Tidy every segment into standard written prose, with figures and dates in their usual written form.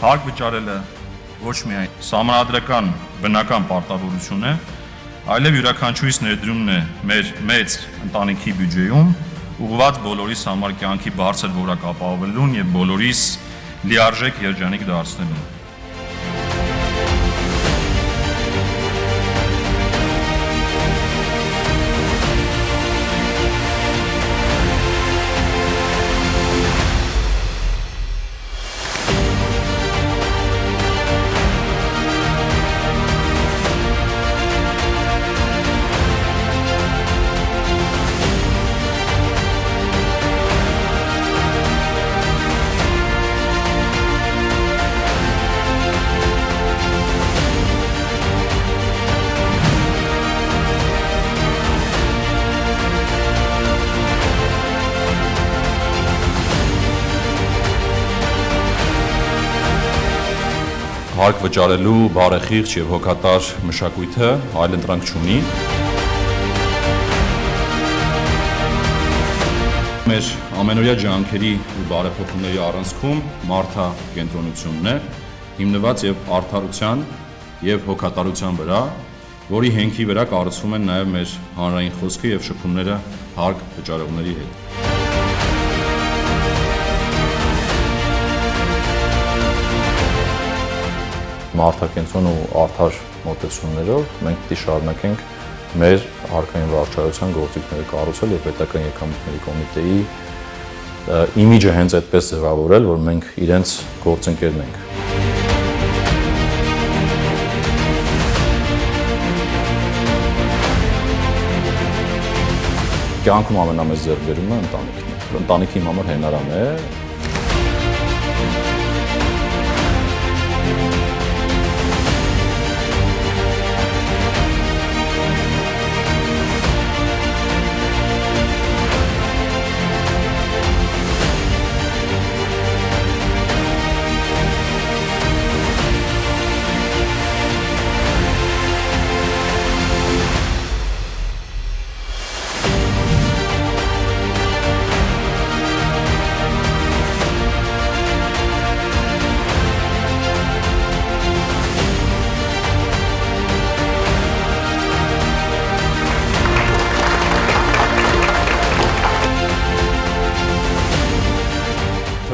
Հարկ վճարելը ոչ միայն սահմանադրական բնական պարտավորություն է, այլև յուրաքանչյուրիս ներդրումն է մեր մեծ ընտանիքի բյուջեում, ուղղված բոլորիս համար կյանքի բարձր որակ ապահովելուն եւ բոլորիս լիարժեք երջանիկ դարձնելուն։ Հարկ վճարելու բարեխիղճ եւ հոգատար մշակույթը այլընտրանք չունի։ Մեր ամենօրյա ջանքերի ու բարեփոխումների առանցքում մարդակենտրոնությունն է, հիմնված եւ արդարության եւ հոգատարության վրա, որի հենքի վրա կառուցվում են նաեւ մեր հանրային խոսքը եւ շփումները հարկ վճարողների հետ։ Մարդակենտրոն ու արդար մոտեցումներով մենք պիտի շարունակենք մեր հարկային վարչարության գործիքները կառուցել եւ պետական եկամուտների կոմիտեի իմիջը հենց այդպես ձևավորել, որ մենք իրենց գործընկերն ենք։ Կյանքում ամենամեծ ձեռքբերումը ընտանիքն է։ Ընտանիքը իմ համար հենարան է։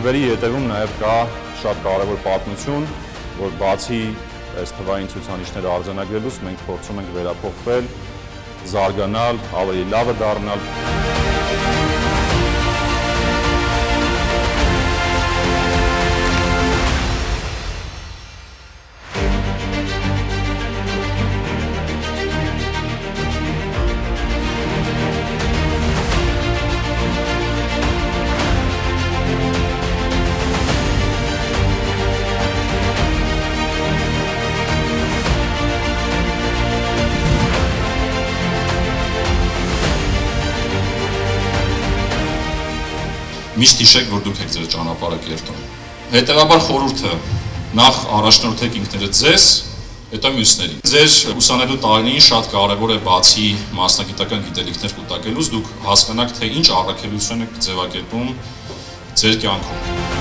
Թվերի ետևում նաև կա շատ կարևոր պատմություն, որ բացի այս թվային ցուցանիշները արձանագրելուց մենք փորձում ենք վերափոխվել, զարգանալ, ավելի լավը դառնալ։ Միշտ հիշեք, որ դուք եք ձեր ճանապարհը կերտում։ Հետևաբար խորհուրդը նախ առաջնորդեք ինքներդ ձեզ, հետո մյուսներին։ Ձեր ուսանելու տարիներին շատ կարևոր է բացի մասնագիտական գիտելիքներ կուտակելուց դուք հասկանաք, թե ինչ առաքելություն եք ձևակերպում ձեր կյանքում։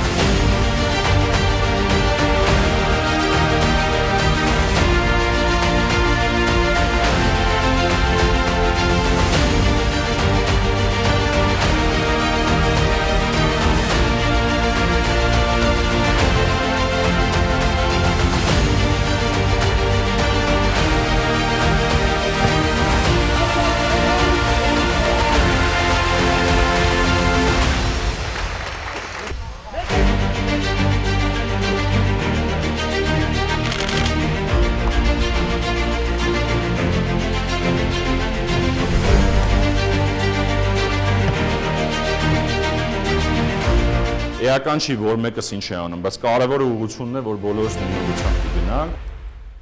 Էական չի, որ մեկս ինչ է անում, բայց կարևորը ուղղությունն է, որ բոլորս նույն ուղղությամբ կգնանք։